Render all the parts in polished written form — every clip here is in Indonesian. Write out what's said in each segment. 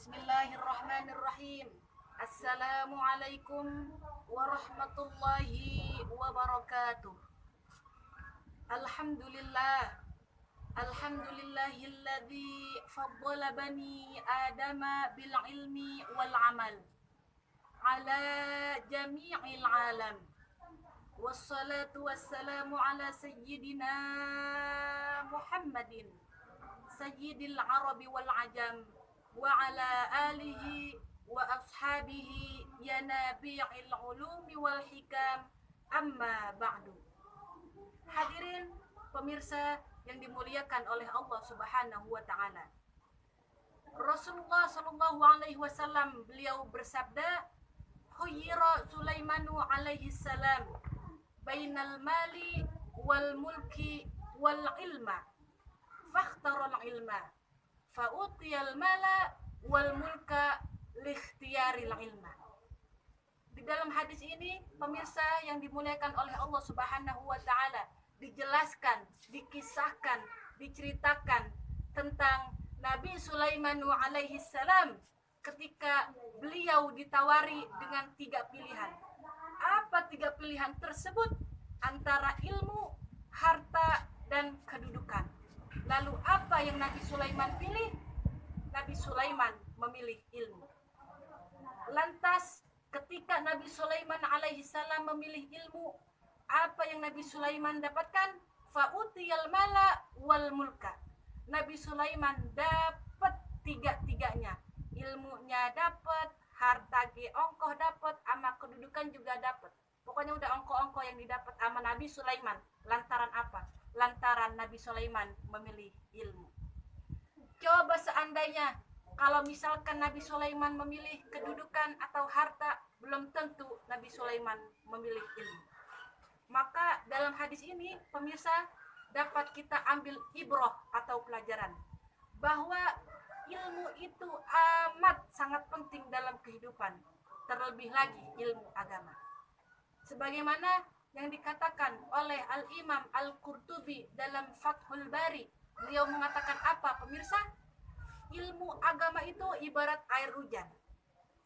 Bismillahirrahmanirrahim. Assalamualaikum warahmatullahi wabarakatuh. Alhamdulillah. Alhamdulillahilladzi faddala bani adama bil ilmi wal amal ala jami'il alam. Wassalatu wassalamu ala sayyidina Muhammadin sayyidil arabi wal ajam wa ala alihi wa ashabihi ya nabi'il ulumi wal hikam, amma ba'du. Hadirin pemirsa yang dimuliakan oleh Allah Subhanahu wa taala. Rasulullah sallallahu alaihi wasallam beliau bersabda, "Khayyara Sulaimanu alaihi salam bainal mali wal mulki wal ilma. Fakhtarul ilma. Fa'utiyal mala wal mulka likhtiyaril ilma." Di dalam hadis ini, pemirsa yang dimuliakan oleh Allah Subhanahu wa taala, dijelaskan, dikisahkan, diceritakan tentang Nabi Sulaiman alaihi salam ketika beliau ditawari dengan 3 pilihan. Apa 3 pilihan tersebut? Antara ilmu, harta, dan kedudukan. Lalu apa yang Nabi Sulaiman pilih? Nabi Sulaiman memilih ilmu. Lantas ketika Nabi Sulaiman alaihi salam memilih ilmu, apa yang Nabi Sulaiman dapatkan? Fa'utiyal mala wal mulka. Nabi Sulaiman dapat 3-tiganya. Ilmunya dapat, harta ongkoh dapat, ama kedudukan juga dapat. Pokoknya udah ongkoh-ongkoh yang didapat sama Nabi Sulaiman. Lantaran apa? Lantaran Nabi Sulaiman memilih ilmu. Coba seandainya kalau misalkan Nabi Sulaiman memilih kedudukan atau harta, belum tentu Nabi Sulaiman memilih ilmu. Maka dalam hadis ini, pemirsa, dapat kita ambil ibrah atau pelajaran bahwa ilmu itu amat sangat penting dalam kehidupan, terlebih lagi ilmu agama. Sebagaimana yang dikatakan oleh Al-Imam Al-Qurtubi dalam Fathul Bari, beliau mengatakan apa, pemirsa? Ilmu agama itu ibarat air hujan.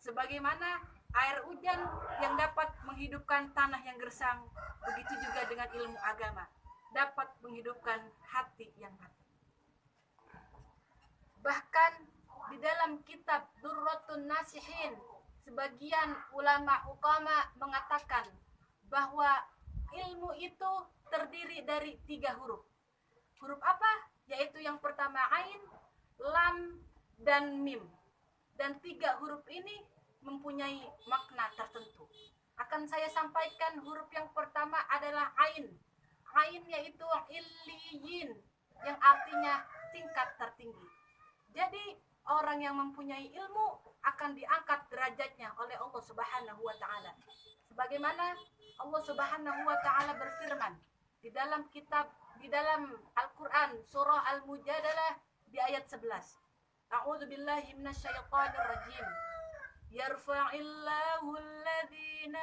Sebagaimana air hujan yang dapat menghidupkan tanah yang gersang, begitu juga dengan ilmu agama dapat menghidupkan hati yang mati. Bahkan di dalam kitab Durratun Nasihin, sebagian ulama ukama mengatakan bahwa ilmu itu terdiri dari 3 huruf. Huruf apa? Yaitu yang pertama ain, lam, dan mim. Dan 3 huruf ini mempunyai makna tertentu. Akan saya sampaikan huruf yang pertama adalah ain. Ain yaitu illiyin, yang artinya tingkat tertinggi. Jadi orang yang mempunyai ilmu akan diangkat derajatnya oleh Allah Subhanahu wa taala. Sebagaimana Allah Subhanahu wa taala berfirman di dalam Al-Qur'an surah Al-Mujadalah di ayat 11. A'udzu billahi minasyaitonir rajim. Yarfa'illahu alladhina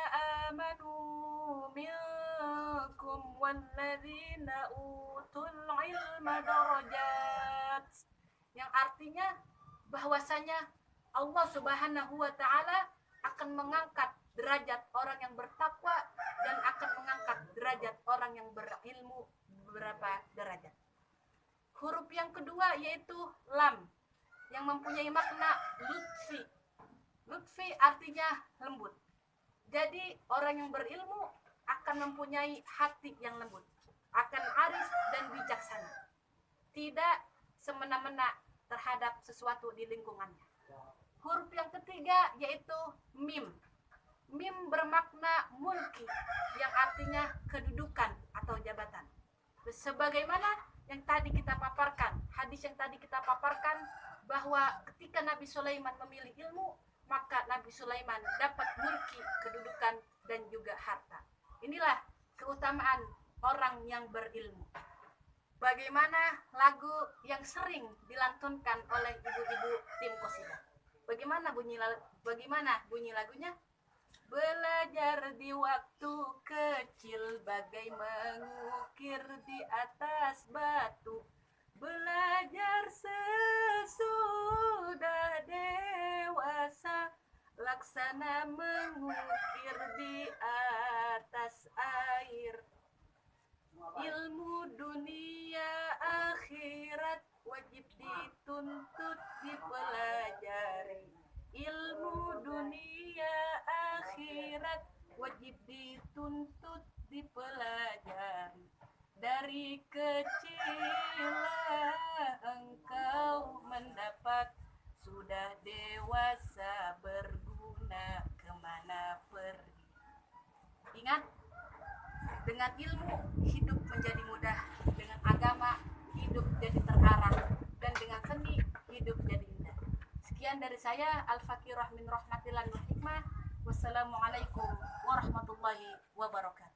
amanu minkum walladzina utul ilma darajat. Yang artinya bahwasanya Allah Subhanahu wa taala akan mengangkat derajat orang yang bertakwa dan akan mengangkat derajat orang yang berilmu beberapa derajat. Huruf yang kedua yaitu lam, yang mempunyai makna lutfi. Lutfi artinya lembut. Jadi orang yang berilmu akan mempunyai hati yang lembut, akan arif dan bijaksana, tidak semena-mena terhadap sesuatu di lingkungannya. Huruf yang ketiga yaitu mim. Mim bermakna mulki, yang artinya kedudukan atau jabatan. Sebagaimana yang tadi kita paparkan, hadis yang tadi kita paparkan, bahwa ketika Nabi Sulaiman memilih ilmu, maka Nabi Sulaiman dapat mulki, kedudukan, dan juga harta. Inilah keutamaan orang yang berilmu. Bagaimana lagu yang sering dilantunkan oleh ibu-ibu tim qasidah? Bagaimana bunyi lagunya? Belajar di waktu kecil bagai mengukir di atas batu. Belajar sesudah dewasa bijaksana mengukir di atas air. Ilmu dunia akhirat wajib dituntut dipelajari. Ilmu dunia akhirat wajib dituntut dipelajari. Dari kecillah engkau mendapat, sudah dewasa berguna kemana pergi. Ingat, dengan ilmu hidup menjadi mudah, dengan agama hidup jadi terarah, dan dengan seni hidup jadi indah. Sekian dari saya, Al-Fakirah min rahmatillah wal hikmah. Wassalamualaikum warahmatullahi wabarakatuh.